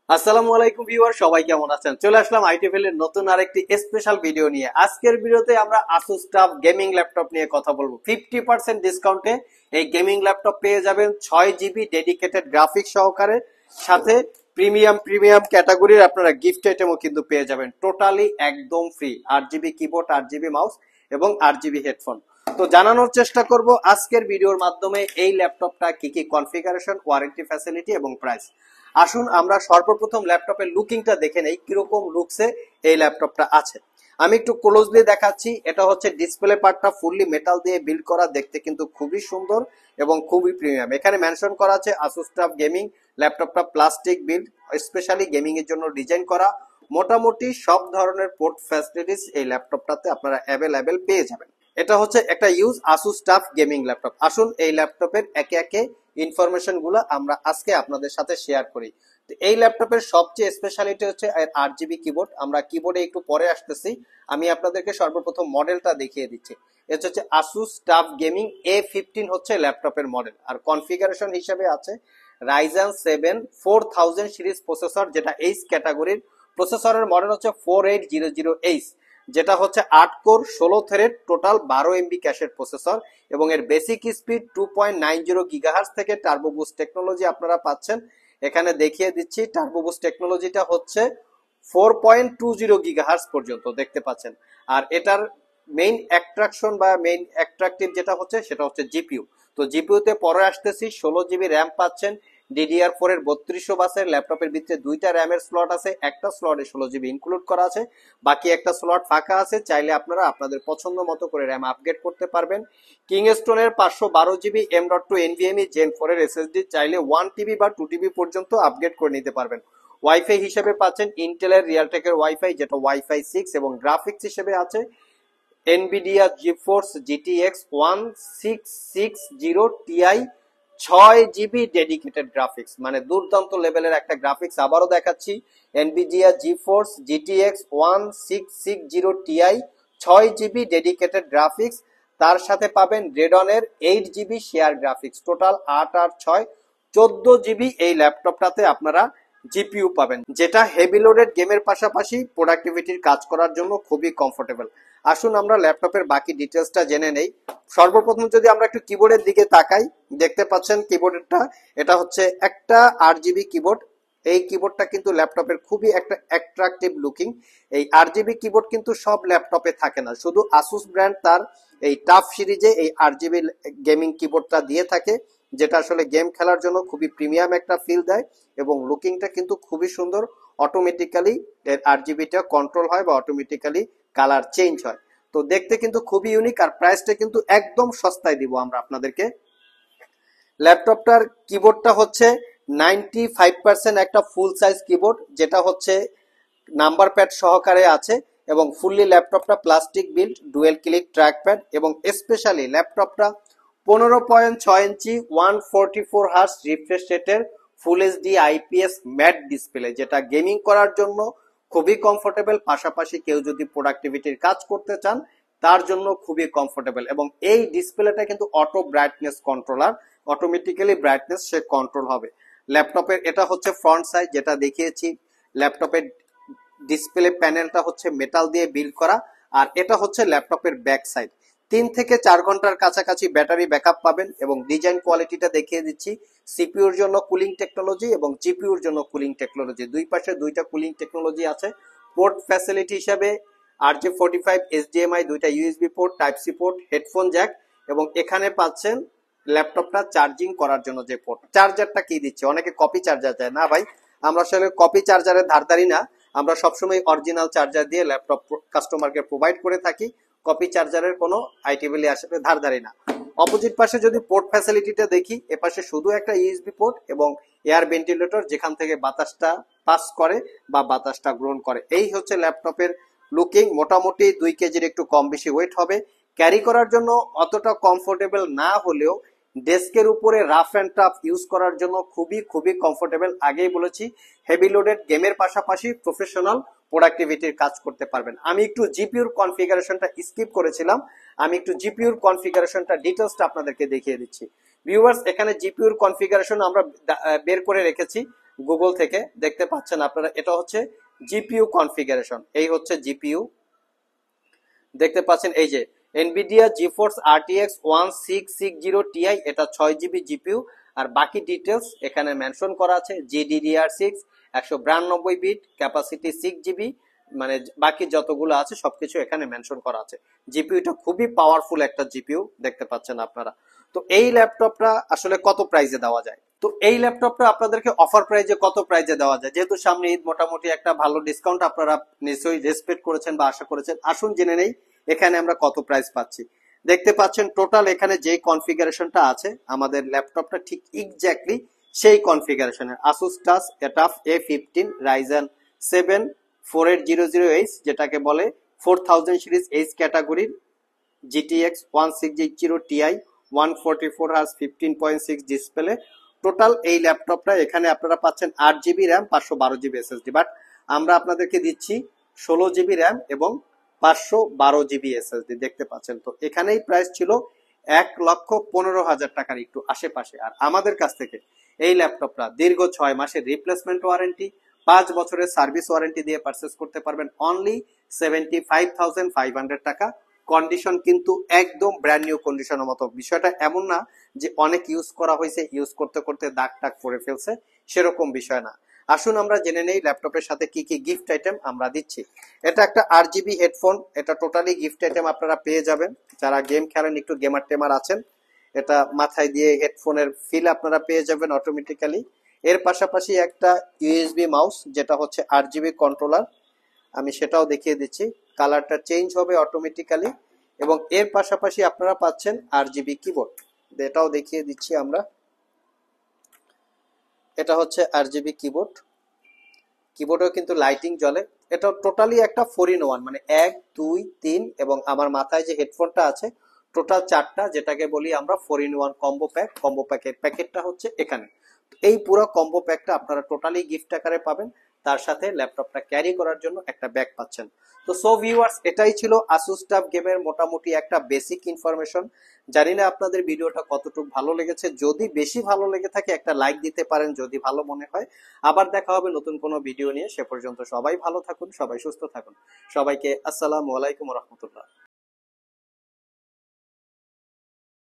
আসসালামু আলাইকুম ভিউয়ার, সবাই কেমন আছেন? চলে আসলাম আইটিভেল এর নতুন আরেকটি স্পেশাল ভিডিও নিয়ে। আজকের ভিডিওতে আমরা আসুস টাফ গেমিং ল্যাপটপ নিয়ে কথা বলবো। 50% ডিসকাউন্টে এই গেমিং ল্যাপটপ পেয়ে যাবেন 6 জিবি ডেডিকেটেড গ্রাফিক্স সহকারে, সাথে প্রিমিয়াম ক্যাটাগরির আপনারা গিফট আইটেমও কিন্তু পেয়ে যাবেন। টোটালি একদম free. 8 GB keyboard, 8 GB mouse এবং 8 জিবি হেডফোন। তো জানানোর চেষ্টা করব আজকের ভিডিওর মাধ্যমে এই ল্যাপটপটা কি কি কনফিগারেশন, ওয়ারেন্টি ফ্যাসিলিটি এবং প্রাইস। আসুন আমরা সর্বপ্রথম ল্যাপটপের লুকিংটা দেখে নেই, কিরকম লুকসে এই ল্যাপটপটা আছে। আমি একটু ক্লোজলি দেখাচ্ছি। এটা হচ্ছে ডিসপ্লে পার্টটা ফুললি মেটাল দিয়ে বিল্ড করা, দেখতে কিন্তু খুবই সুন্দর এবং খুবই প্রিমিয়াম। এখানে মেনশন করা আছে আসুস টাফ গেমিং। ল্যাপটপটা প্লাস্টিক বিল্ড, স্পেশালি গেমিং এর জন্য ডিজাইন করা। মোটামুটি সব ধরনের পোর্ট ফ্যাসিলিটিস এই ল্যাপটপটাতে আপনারা অ্যাভেলেবেল পেয়ে যাবেন। এটা হচ্ছে একটা use Asus tough gaming laptop. আসুন এই ল্যাপটপের একে একে ইনফরমেশন গুলো আমরা আজকে আপনাদের সাথে শেয়ার করি। তো এই ল্যাপটপের সবচেয়ে স্পেশালিটি হচ্ছে 8 জিবি কিবোর্ড। আমরা কিবোর্ডে একটু পরে আসতেছি, আমি আপনাদেরকে সর্বপ্রথম মডেলটা দেখিয়ে দিচ্ছি। এটা হচ্ছে আসুস টাফ গেমিং A15 হচ্ছে ল্যাপটপের মডেল। আর কনফিগারেশন হিসেবে আছে রাইজেন 7 4000 সিরিজ প্রসেসর, যেটা এইচ ক্যাটাগরির। প্রসেসরের মডেল হচ্ছে 4800H, যেটা হচ্ছে 8 কোর 16 থ্রেড টোটাল 12 MB ক্যাশের প্রসেসর, এবং এর বেসিক স্পিড 2.90 GHz থেকে টার্বো বুস্ট টেকনোলজি আপনারা পাচ্ছেন। এখানে দেখিয়ে দিচ্ছি, টার্বো বুস্ট টেকনোলজিটা হচ্ছে 4.20 GHz পর্যন্ত দেখতে পাচ্ছেন। আর এটার মেইন অ্যাট্রাকশন বা মেইন অ্যাট্রাকটিভ যেটা হচ্ছে সেটা হচ্ছে জিপিইউ। তো জিপিইউতে পরে আসতেছি। 16 জিবি র্যাম পাচ্ছেন, DDR4 এর 3200 বাসের। ল্যাপটপের ভিতরে দুইটা র্যামের স্লট আছে, একটা স্লটে 16 জিবি ইনক্লুড করা আছে, বাকি একটা স্লট ফাঁকা আছে। চাইলে আপনারা আপনাদের পছন্দ মতো করে র্যাম আপগ্রেড করতে পারবেন। কিংস্টোনের 512 জিবি M.2 NVMe Gen 4 এর SSD চাইলে 1 TB বা 2 TB পর্যন্ত আপগ্রেড করে নিতে পারবেন। ওয়াইফাই হিসেবে পাচ্ছেন ইন্টেলের রিয়ালটেকের ওয়াইফাই, যেটা ওয়াইফাই 6, এবং গ্রাফিক্স হিসেবে আছে Nvidia GeForce GTX 1660 Ti। 6 GB dedicated graphics, মানে দুর্দান্ত লেভেলের একটা গ্রাফিক্স। আবারও দেখাচ্ছি, Nvidia GeForce GTX 1660 Ti, 6 GB dedicated graphics. তার সাথে পাবেন রেডনের 8 জিবি শেয়ার গ্রাফিক্স। টোটাল 8 আর 6 14 জিবি এই ল্যাপটপটাতে আপনারা জিপিইউ পাবেন, যেটা হেভি লোডেড গেমের পাশাপাশি প্রোডাক্টিভিটির কাজ করার জন্য খুবই কমফোর্টেবল। আসুন আমরা ল্যাপটপের বাকি ডিটেলসটা জেনে নেই। সর্বপ্রথম যদি আমরা একটু কিবোর্ডের দিকে তাকাই, দেখতে পাচ্ছেন কিবোর্ডটা, এটা হচ্ছে একটা 8 জিবি কিবোর্ড। এই কিবোর্ডটা কিন্তু ল্যাপটপের খুবই একটা অ্যাট্রাকটিভ লুকিং। এই 8 জিবি কিবোর্ড কিন্তু সব ল্যাপটপে থাকে না, শুধু আসুস ব্র্যান্ড তার এই টাফ সিরিজে এই 8 জিবি গেমিং কিবোর্ডটা দিয়ে থাকে, যেটা আসলে গেম খেলার জন্য খুবই প্রিমিয়াম একটা ফিল দেয়, এবং লুকিংটা কিন্তু খুবই সুন্দর। অটোমেটিক্যালি এর 8 জিবিটা কন্ট্রোল হয় বা অটোমেটিক্যালি কালার চেঞ্জ হয়। তো দেখতে কিন্তু খুবই ইউনিক, আর প্রাইসটা কিন্তু একদম সস্তায় দিব আমরা আপনাদেরকে। ল্যাপটপটার কিবোর্ডটা হচ্ছে 95% একটা ফুল সাইজ কিবোর্ড, যেটা হচ্ছে নাম্বার প্যাড সহকারে আছে, এবং ফুললি ল্যাপটপটা plastic build, dual click track pad, এবং স্পেশালি ল্যাপটপটা 15.6 ইঞ্চি 144 Hz রিফ্রেশ রেটের full HD IPS mat display, যেটা গেমিং করার জন্য খুবই কমফোর্টেবল। পাশাপাশি কেউ যদি প্রোডাক্টিভিটির কাজ করতে চান তার জন্য খুবই কমফোর্টেবল। এবং এই ডিসপ্লেটা কিন্তু auto brightness controller, automatically brightness সে কন্ট্রোল হবে। ল্যাপটপের এটা হচ্ছে ফ্রন্ট সাইড, যেটা দেখিয়েছি। ল্যাপটপের ডিসপ্লে প্যানেলটা হচ্ছে মেটাল দিয়ে বিল্ড করা। আর এটা হচ্ছে ল্যাপটপের ব্যাক সাইড। 3 থেকে 4 ঘন্টার কাছাকাছি ব্যাটারি ব্যাকআপ পাবেন, এবং ডিজাইন কোয়ালিটিটা দেখিয়ে দিচ্ছি। সিপিইউর জন্য কুলিং টেকনোলজি এবং জিপিইউর জন্য কুলিং টেকনোলজি, দুই পাশে দুইটা কুলিং টেকনোলজি আছে। পোর্ট ফ্যাসিলিটি হিসাবে RJ45 HDMI, দুইটা USB port, type C port, headphone jack, এবং এখানে পাচ্ছেন ল্যাপটপটা চার্জিং করার জন্য যে পোর্ট। চার্জারটা কি দিচ্ছে, অনেকে কপি চার্জার চায় না ভাই, আমরা আসলে কপি চার্জারের ধারধারি না। আমরা সবসময় অরিজিনাল চার্জার দিয়ে ল্যাপটপ কাস্টমারকে প্রোভাইড করে থাকি, কপি চার্জারের কোনো আইটিবিলি আসলে ধারধারি না। অপোজিট পাশে যদি পোর্ট ফ্যাসিলিটিটা দেখি, এপাশে শুধু একটা ইউএসবি পোর্ট এবং এয়ার ভেন্টিলেটর, যেখান থেকে বাতাসটা পাস করে বা বাতাসটা গ্রহণ করে। এই হচ্ছে ল্যাপটপের লুকিং। মোটামুটি 2 কেজির একটু কম বেশি ওয়েট হবে। ক্যারি করার জন্য অতটা কমফোর্টেবল না হলেও ডেস্কের উপরে রাফ অ্যান্ড টাফ ইউজ করার জন্য খুবই খুবই কমফোর্টেবল। আগেই বলেছি, হেভি লোডেড গেমের পাশাপাশি প্রফেশনাল প্রোডাক্টিভিটির কাজ করতে পারবেন। আমি একটু জিপিইউর কনফিগারেশনটা স্কিপ করেছিলাম, আমি একটু জিপিইউর কনফিগারেশনটা ডিটেলসটা আপনাদেরকে দেখিয়ে দিচ্ছি। ভিউয়ার্স, এখানে জিপিইউর কনফিগারেশন আমরা বের করে রেখেছি। গুগল থেকে দেখতে পাচ্ছেন আপনারা, এটা হচ্ছে জিপিইউ কনফিগারেশন। এই হচ্ছে জিপিইউ, দেখতে পাচ্ছেন এই যে এনভিডিয়া জিফোর্স আরটিএক্স 1660 Ti, এটা 6 জিবি জিপিইউ। আর বাকি ডিটেলস এখানে মেনশন করা আছে। GDDR6 192 বিট, ক্যাপাসিটি 6 জিবি, মানে বাকি যতগুলো আছে সবকিছু এখানে মেনশন করা আছে। জিপিইউটা খুবই পাওয়ারফুল একটা জিপিইউ, দেখতে পাচ্ছেন আপনারা। তো এই ল্যাপটপটা আসলে কত প্রাইসে দেওয়া যায়? তো এই ল্যাপটপটা আপনাদেরকে অফার প্রাইজে কত প্রাইজে দেওয়া যায়, যেহেতু সামনে ঈদ, মোটামুটি একটা ভালো ডিসকাউন্ট আপনারা নিশ্চয়ই রেসপেক্ট করেছেন বা আশা করেছেন। আসুন জেনে নেই এখানে আমরা কত প্রাইস পাচ্ছি। দেখতে পাচ্ছেন টোটাল এখানে যে কনফিগারেশনটা আছে আমাদের ল্যাপটপটা ঠিক এক্স্যাক্টলি সেই কনফিগারেশনের Asus TUF ATUF A15 Ryzen 7 4800H, যেটাকে বলে 4000 সিরিজ এইচ ক্যাটাগরির GTX 1680 Ti, 144 Hz 15.6 display. Total এই ল্যাপটপটা এখানে আপনারা পাচ্ছেন 8 GB RAM, 512 GB SSD, but আমরা আপনাদেরকে দিচ্ছি 16 জিবি র্যাম এবং 512 জিবি SSD, দেখতে পাচ্ছেন। তো এখানেই প্রাইস ছিল 1,15,000 টাকার একটু আশেপাশে। আর আমাদের কাছ থেকে এই ল্যাপটপটা দীর্ঘ 6 মাসের রিপ্লেসমেন্ট ওয়ারেন্টি, 5 বছরের সার্ভিস ওয়ারেন্টি দিয়ে পারচেস করতে পারবেন অনলি 75,500 টাকা। কন্ডিশন কিন্তু একদম ব্র্যান্ড নিউ কন্ডিশনের মতো। বিষয়টা এমন না যে অনেক ইউজ করা হয়েছে, ইউজ করতে করতে দাগ টাগ পড়ে ফেলছে, সেরকম বিষয় না। আসুন আমরা জেনে নেই ল্যাপটপের সাথে কি কি গিফট আইটেম আমরা দিচ্ছি। এটা একটা 8 জিবি হেডফোন, এটা টোটালি গিফট আইটেম আপনারা পেয়ে যাবেন। যারা গেম খেলেন, একটু গেমার টেমার আছেন, এটা মাথায় দিয়ে হেডফোনের ফিল আপনারা পেয়ে যাবেন অটোমেটিক্যালি। এর পাশাপাশি একটা ইউএসবি মাউস, যেটা হচ্ছে 8 জিবি কন্ট্রোলার, আমি সেটাও দেখিয়ে দিচ্ছি। কালারটা চেঞ্জ হবে অটোমেটিক্যালি। এবং এর পাশাপাশি আপনারা পাচ্ছেন 8 জিবি কিবোর্ড, এটাও দেখিয়ে দিচ্ছি আমরা। এটা হচ্ছে 8 জিবি কিবোর্ড, কিবোর্ডেও কিন্তু লাইটিং জ্বলে। এটা টোটালি একটা 4 in 1, মানে 1 2 3, এবং আমার মাথায় যে হেডফোনটা আছে টোটাল 4টা, যেটাকে বলি আমরা 4 in 1 কম্বো প্যাক। কম্বো প্যাকের প্যাকেটটা হচ্ছে এখানে। এই পুরো কম্বো প্যাকটা আপনারা টোটালি গিফট আকারে পাবেন, তার সাথে ল্যাপটপটা ক্যারি করার জন্য একটা ব্যাগ পাচ্ছেন। তো সো ভিউয়ার্স, এটাই ছিল Asus TUF গেমের মোটামুটি একটা বেসিক ইনফরমেশন। জানি না আপনাদের ভিডিওটা কতটুকু ভালো লেগেছে। যদি বেশি ভালো লেগে থাকে একটা লাইক দিতে পারেন যদি ভালো মনে হয়। আবার দেখা হবে নতুন কোনো ভিডিও নিয়ে। সে পর্যন্ত সবাই ভালো থাকুন, সবাই সুস্থ থাকুন। সবাইকে আসসালামু আলাইকুম রহমতুল্লাহ।